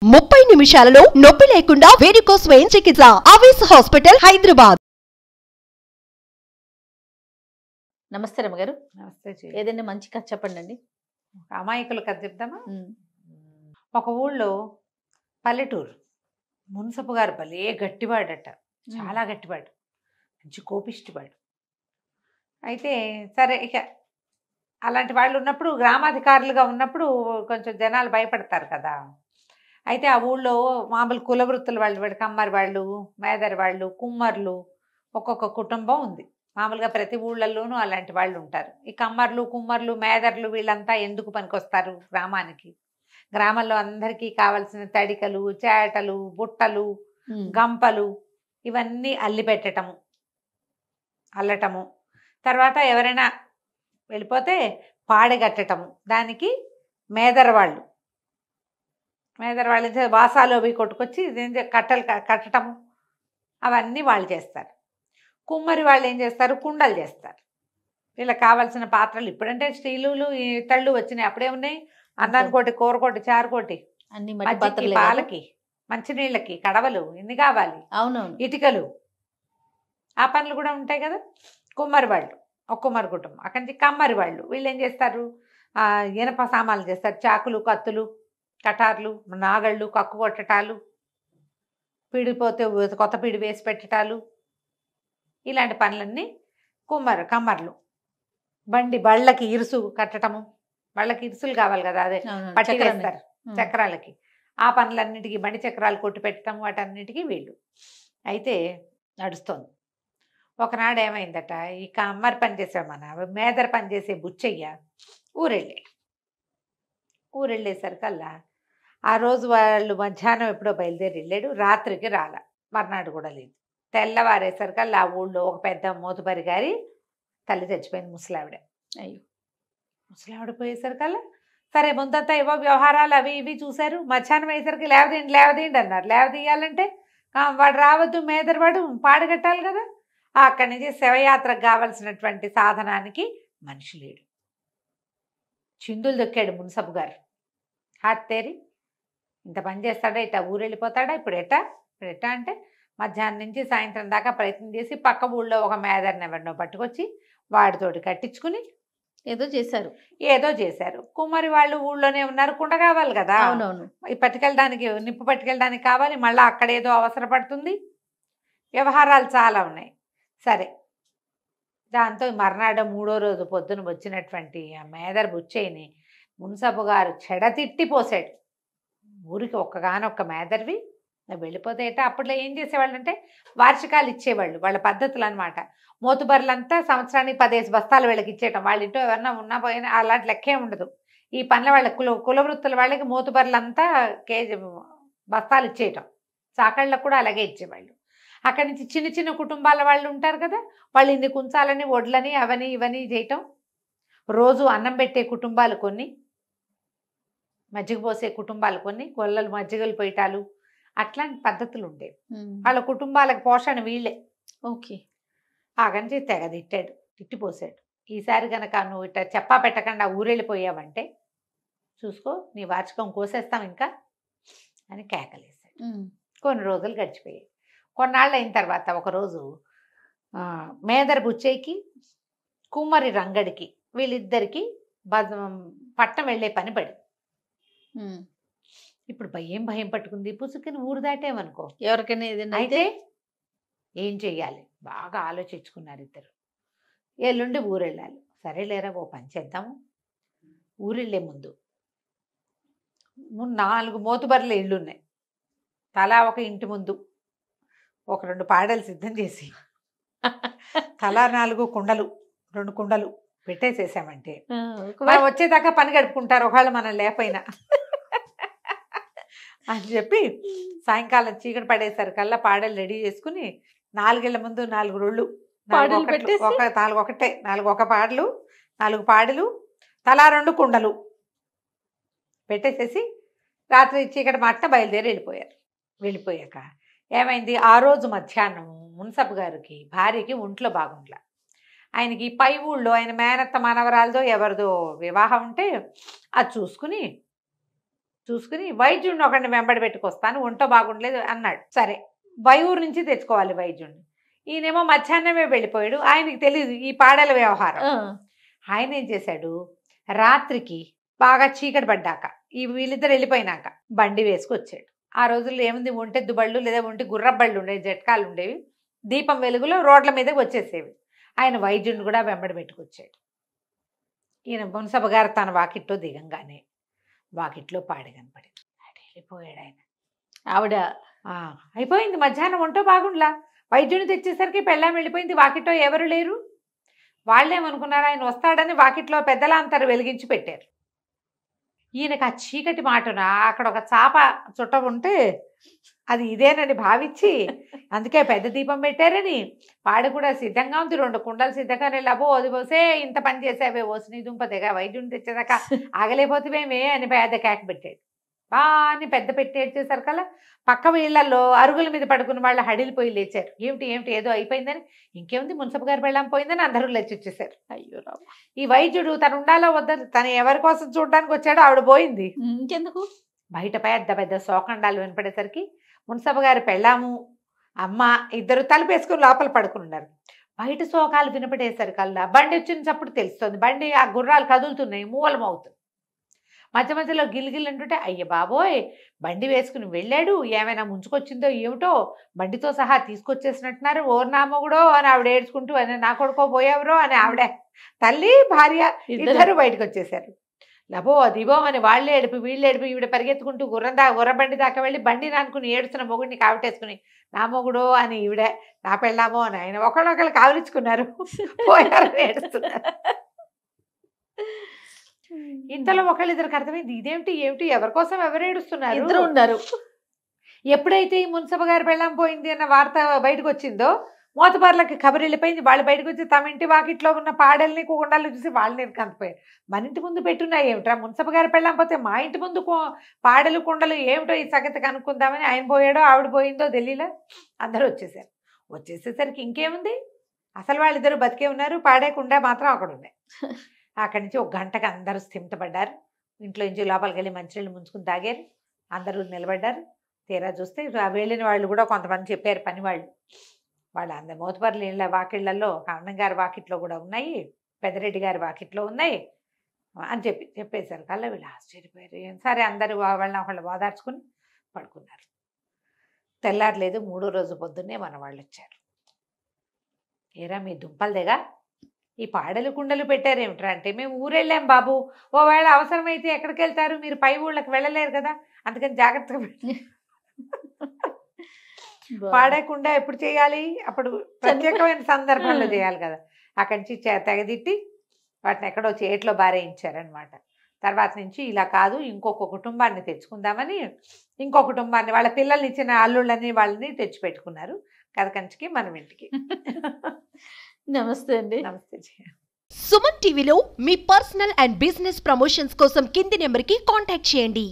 30 నిమిషాలలో నొప్పి లేకుండా వేడికోస్ స్వయం చికిత్స ఆవేశ హాస్పిటల్ హైదరాబాద్. నమస్తే రమ్మగారు. నమస్తే జీ. ఏదైనా మంచి కథ చెప్పండి. అమాయకుల కథ చెప్తామా? ఒక ఊళ్ళో పల్లెటూరు మున్సపు గారు భలే గట్టివాడట, చాలా గట్టివాడు, మంచి కోపిష్టివాడు. అయితే సరే, ఇక అలాంటి వాళ్ళు ఉన్నప్పుడు, గ్రామాధికారులుగా ఉన్నప్పుడు కొంచెం జనాలు భయపడతారు కదా. అయితే ఆ ఊళ్ళో మామూలు కుల వృత్తుల వాళ్ళు, కమ్మరి వాళ్ళు, మేదరి వాళ్ళు, కుమ్మర్లు, ఒక్కొక్క కుటుంబం ఉంది. మామూలుగా ప్రతి ఊళ్ళల్లోనూ అలాంటి వాళ్ళు ఉంటారు. ఈ కమ్మర్లు, కుమ్మర్లు, మేదర్లు వీళ్ళంతా ఎందుకు పనికొస్తారు గ్రామానికి? గ్రామంలో అందరికీ కావలసిన తడికలు, చేటలు, బుట్టలు, గంపలు ఇవన్నీ అల్లి పెట్టటము, అల్లటము, తర్వాత ఎవరైనా వెళ్ళిపోతే పాడెగట్టటము, దానికి మేదరవాళ్ళు వాసాలు అవి కొట్టుకొచ్చి కట్టలు కట్టటము అవన్నీ వాళ్ళు చేస్తారు. కుమ్మరి వాళ్ళు ఏం చేస్తారు? కుండలు చేస్తారు. వీళ్ళకి కావాల్సిన పాత్రలు, ఇప్పుడంటే స్టీలు ఇతళ్ళు వచ్చినాయి, అప్పుడే ఉన్నాయి. అన్నానికోటి, కూరకోటి, చారుకోటి, అన్ని మజ్జిగకి, పాలకి, మంచినీళ్ళకి కడవలు ఎన్ని కావాలి, అవునవును, ఇటుకలు, ఆ పనులు కూడా ఉంటాయి కదా. కుమ్మరి వాళ్ళు, ఒక కుమ్మరి కుటుంబం. అక్కడి నుంచి కమ్మరి వాళ్ళు, వీళ్ళు ఏం చేస్తారు? ఇనప సామాన్లు చేస్తారు. చాకులు, కత్తులు, కటార్లు, నాగళ్ళు, కక్కు కొట్టటాలు, పీడిపోతే కొత్త పీడి వేసి పెట్టటాలు, ఇలాంటి పనులన్నీ కమ్మర్లు. బళ్ళకి ఇరుసు కట్టటము, బళ్ళకి ఇరుసులు కావాలి కదా, అదే పట్టి వేస్తారు చక్రాలకి, ఆ పనులన్నిటికీ బండి చక్రాలు కొట్టి పెట్టడం, వాటన్నిటికీ వీళ్ళు. అయితే నడుస్తోంది. ఒకనాడు ఏమైందట, ఈ కమ్మరి పని చేసాడు, మన మేదర పని చేసే బుచ్చయ్య ఊరెళ్ళేసరికల్లా, ఆ రోజు వాళ్ళు మధ్యాహ్నం ఎప్పుడో బయలుదేరి వెళ్ళాడు, రాత్రికి రాల, మర్నాడు కూడా లేదు. తెల్లవారేసరికల్లా ఆ ఊళ్ళో ఒక పెద్ద మోతుబరి గారి తల్లి చచ్చిపోయింది, ముసలావిడ. అయ్యో, ముసలావిడ పోయేసరికల్లా సరే ముందంతా ఏవో వ్యవహారాలు అవి ఇవి చూశారు. మధ్యాహ్నం అయ్యేసరికి లేవదీయండి అన్నారు. లేవదీయాలంటే వాడు రావద్దు, మేదరవాడు పాడగట్టాలి కదా. అక్కడి నుంచి శవయాత్రకు కావలసినటువంటి సాధనానికి మనిషి లేడు. చిందులు దొక్కాడు మున్సబు గారు. హాత్తేరి, ఇంత పని చేస్తాడా, ఇట్టా ఊరెళ్ళిపోతాడా, ఇప్పుడు ఎట్టా అంటే మధ్యాహ్నం నుంచి సాయంత్రం దాకా ప్రయత్నం చేసి పక్క ఊళ్ళో ఒక మేదర్ని ఎవరినో పట్టుకొచ్చి వాడితోటి కట్టించుకుని ఏదో చేశారు. కుమ్మరి వాళ్ళు ఊళ్ళోనే ఉన్నారు, కుండ కావాలి కదా, అవునవును, పట్టుకెళ్ళడానికి, నిప్పు పట్టుకెళ్ళడానికి కావాలి, మళ్ళీ అక్కడేదో అవసరపడుతుంది, వ్యవహారాలు చాలా ఉన్నాయి. సరే, దాంతో మర్నాడు మూడో రోజు పొద్దున వచ్చినటువంటి ఆ మేదర్ బుచ్చయ్యని మున్సబు గారు చెడతిట్టిపోసాడు. ఊరికి ఒక్కగానొక్క మేదర్వి వెళ్ళిపోతాయట. అప్పట్లో ఏం చేసేవాళ్ళు అంటే వార్షికాలు ఇచ్చేవాళ్ళు, వాళ్ళ పద్ధతులు అనమాట. మోతుబర్లంతా సంవత్సరానికి 10 బస్తాలు వీళ్ళకి ఇచ్చేయటం. వాళ్ళ ఇంట్లో ఎవరన్నా ఉన్నా పోయినా అలాంటి లెక్కే ఉండదు. ఈ పనుల వాళ్ళ కుల వృత్తుల వాళ్ళకి మోతుబర్లంతా కేజీ బస్తాలు ఇచ్చేయటం. చాకళ్ళకు కూడా అలాగే ఇచ్చేవాళ్ళు. అక్కడి నుంచి చిన్న చిన్న కుటుంబాల వాళ్ళు ఉంటారు కదా, వాళ్ళు ఇన్ని కుంచాలని, వడ్లని, అవని ఇవని చేయటం. రోజు అన్నం పెట్టే కుటుంబాలు కొన్ని, మజ్జిగ పోసే కుటుంబాలు కొన్ని, గొల్లలు మజ్జిగలు పోయటాలు, అట్లాంటి పద్ధతులు ఉండేవి. వాళ్ళ కుటుంబాలకు పోషణ వీళ్ళే. ఓకే, ఆగంచి తెగ తిట్టిపోసాడు. ఈసారి కనుక నువ్వు ఇట్లా చెప్పా పెట్టకుండా ఊరెళ్ళిపోయావంటే చూసుకో, నీ వార్షికం కోసేస్తాం ఇంకా అని కేకలేశాడు. కొన్ని రోజులు గడిచిపోయాయి. కొన్నాళ్ళు అయిన తర్వాత ఒకరోజు మేదర్ బుచ్చయ్యకి, కుమ్మరి రంగడికి, వీళ్ళిద్దరికి పట్టం వెళ్ళే పని పడి, ఇప్పుడు భయం పట్టుకుంది. పుసుకుని ఊరు దాటేమనుకో, ఎవరికైనా ఏదైనా అయితే ఏం చెయ్యాలి బాగా ఆలోచించుకున్నారు ఇద్దరు. ఎల్లుండి ఊరెళ్ళాలి. సరేలేరా, ఓ పని చేద్దాము. ఊరెళ్ళే ముందు 4 మోతుబర్ల ఇళ్ళున్నాయి. తలా ఒక ఇంటి ముందు ఒక 2 పాడలు సిద్ధం చేసి, తలా 4 కుండలు, 2 కుండలు పెట్టేసేసామంటే మనం వచ్చేదాకా పని గడుపుకుంటారు, ఒకవేళ మనం లేకపోయినా అని చెప్పి సాయంకాలం చీకటి పడేసరికల్లా పాడలు రెడీ చేసుకుని 4 ఇళ్ల ముందు 4 రోళ్ళు, 4 పాడలు, 4 పాడలు, తలా 2 కుండలు పెట్టేసేసి రాత్రి చీకటి మాట బయలుదేరి వెళ్ళిపోయాక ఏమైంది, ఆ రోజు మధ్యాహ్నం మున్సబు గారికి భార్యకి ఒంట్లో బాగుండలా. ఆయనకి పై ఊళ్ళో ఆయన మేనత్త మనవరాలదో ఎవరిదో వివాహం ఉంటే అది చూసుకుని చూసుకుని వైద్యుడిని ఒకరిని వెంబడి పెట్టుకొస్తాను, ఒంటో బాగుండలేదు అన్నాడు. సరే ఊరు నుంచి తెచ్చుకోవాలి వైద్యుడిని. ఈయనేమో మధ్యాహ్నమే వెళ్ళిపోయాడు. ఆయనకి తెలియదు ఈ పాడల వ్యవహారం. ఆయన ఏం చేశాడు, రాత్రికి బాగా చీకటి పడ్డాక వీళ్ళిద్దరు వెళ్ళిపోయినాక బండి వేసుకొచ్చాడు. ఆ రోజుల్లో ఏముంది, ఒంటెద్దు బళ్ళు లేదా ఒంటి గుర్రబళ్ళు ఉండేవి, జట్కాలు ఉండేవి. దీపం వెలుగులో రోడ్ల మీదకి వచ్చేసేవి. ఆయన వైద్యుడిని కూడా వెంబడి పెట్టుకొచ్చాడు. ఈయన మున్సబ గారు తన వాకిట్లో దిగంగానే వాకిట్లో పాడి కనపడింది. వెళ్ళిపోయాడు ఆయన. ఆవిడ అయిపోయింది, మధ్యాహ్నం ఒంటో బాగుండ్లా. వైద్యుని తెచ్చేసరికి పెళ్ళాం వెళ్ళిపోయింది. వాకిట్లో ఎవరు లేరు. వాళ్ళేమనుకున్నారు, ఆయన వస్తాడని వాకిట్లో పెద్దలంతరు వెలిగించి పెట్టారు. ఈయనకు ఆ చీకటి మాటున అక్కడ ఒక చాప చుట్ట ఉంటే అది ఇదేనని భావించి, అందుకే పెద్ద దీపం పెట్టారని, వాడు కూడా సిద్ధంగా ఉంది, 2 కుండలు సిద్ధంగా వెళ్ళబో అది పోసే, ఇంత పని చేసావే ఓసిని దుంపదేగా, వైద్యుని తెచ్చేదాకా ఆగలేకపోతేవేమే అని పెద్ద కేక పెట్టాడు. బాగా పెద్ద పెట్టేది చేసరికల్లా పక్క వీళ్ళల్లో అరుగుల మీద పడుకున్న వాళ్ళు హడిలిపోయి లేచారు. ఏమిటి ఏదో అయిపోయిందని. ఇంకేముంది, మున్సబ్ గారు వెళ్ళాం పోయిందని అందరూ లేచి వచ్చేసారు. అయ్యో రామ. ఈ వైద్యుడు తను ఉండాలో వద్దని, తను ఎవరి కోసం చూడడానికి వచ్చాడో ఆవిడ పోయింది. ఇంకెందుకు, బయట పెద్ద శోకండాలు వినపడేసరికి మున్సబ్ గారు పెళ్ళాము అమ్మ ఇద్దరు తలుపేసుకుని లోపల పడుకున్నారు. బయట శోకాలు వినపడేసరికల్లా బండి వచ్చిన చప్పుడు తెలుస్తుంది. బండి ఆ గుర్రాలు కదులుతున్నాయి, మూలమవుతుంది. మధ్య మధ్యలో గిల్గిల్ అంటుంటే, అయ్య బాబోయ్ బండి వేసుకుని వెళ్ళాడు, ఏమైనా ముంచుకొచ్చిందో ఏమిటో, బండితో సహా తీసుకొచ్చేసినట్టున్నారు, ఓర్నామగుడో అని ఆవిడ ఏడ్చుకుంటూ, అని నా కొడుకో పోయేవరో అని ఆవిడ తల్లి భార్య ఇద్దరు బయటకు వచ్చేసారు. లబో దిబో అని వాళ్ళే ఏడిపి వీళ్ళు ఏడిపి ఈవిడ పరిగెత్తుకుంటూ గుర్రబండి దాకా వెళ్ళి బండి నానుకుని ఏడుస్తున్న మొగుడిని కావిటేసుకుని, నా మొగుడో అని ఈవిడ, నా పెళ్ళామో అని ఆయన ఒకళ్ళొకళ్ళు కావలించుకున్నారు, పోయారని ఏడుస్తున్నారు. ఇంతలో ఒకళ్ళిద్దరికి అర్థమైంది, ఇదేమిటి ఎవరి కోసం ఎవరు ఏడుస్తున్నారు, ఇద్దరు ఉన్నారు. ఎప్పుడైతే ఈ మున్సబ గారు పెళ్ళాం పోయింది అన్న వార్త బయటకు వచ్చిందో, మోతబార్లకి కబురు వెళ్ళిపోయింది. వాళ్ళు బయటకు వచ్చి తమ ఇంటి వాకిట్లో ఉన్న పాడల్ని కుండాలు చూసి వాళ్ళని కందిపోయారు. మన ఇంటి ముందు పెట్టున్నాయి ఏమిట్రా, మున్సబ గారు పెళ్ళాం పోతే మా ఇంటి ముందు పాడలు కుండలు ఏమిటో ఈ సంగతి కనుక్కుందామని ఆయన పోయాడో ఆవిడ పోయిందో తెలియలే. అందరూ వచ్చేసారు. వచ్చేసేసరికి ఇంకేముంది, అసలు వాళ్ళిద్దరూ బతికే ఉన్నారు, పాడే కుండ మాత్రం అక్కడ ఉన్నాయి. అక్కడి నుంచి 1 గంటకు అందరూ స్థిమితపడ్డారు. ఇంట్లో నుంచి లోపలికి వెళ్ళి మంచినీళ్ళు ముంచుకుని తాగారు. అందరూ నిలబడ్డారు. తీరా చూస్తే వెళ్ళిన వాళ్ళు కూడా కొంతమంది చెప్పారు, పని వాళ్ళు అందరు మోతపర్లు ఇళ్ళ వాకిళ్లలో అన్నం గారి వాకిట్లో కూడా ఉన్నాయి, పెద్దరెడ్డి గారి వాకిట్లో ఉన్నాయి అని చెప్పేశారు. కల్లా వీళ్ళు ఆశ్చర్యపోయారు. సరే అందరూ వాళ్ళని ఒకళ్ళు ఓదార్చుకుని పడుకున్నారు. తెల్లారలేదు. 3వ రోజు పొద్దున్నే మన వాళ్ళు వచ్చారు. ఏరా మీ దుంపలదేగా ఈ పాడలు కుండలు పెట్టారేమిట్రా అంటే, మేము ఊరెళ్ళాం బాబు, ఓవేళ అవసరమైతే ఎక్కడికి వెళ్తారు, మీరు పై ఊళ్ళకి వెళ్ళలేరు కదా, అందుకని జాగ్రత్తగా పాడకుండా ఎప్పుడు చేయాలి, అప్పుడు ప్రత్యేకమైన సందర్భంలో చేయాలి కదా. అక్కడి నుంచి తెగదిట్టి వాటిని ఎక్కడో చేట్లో బారేయించారనమాట. తర్వాత నుంచి ఇలా కాదు, ఇంకొక కుటుంబాన్ని తెచ్చుకుందామని ఇంకో కుటుంబాన్ని, వాళ్ళ పిల్లల్ని ఇచ్చిన అల్లుళ్ళని వాళ్ళని తెచ్చి పెట్టుకున్నారు కథకంచికి మనం ఇంటికి. నమస్తే అండి. నమస్తే. సుమన్ టీవీలో మీ పర్సనల్ అండ్ బిజినెస్ ప్రమోషన్స్ కోసం కింది నెంబర్కి కాంటాక్ట్ చేయండి.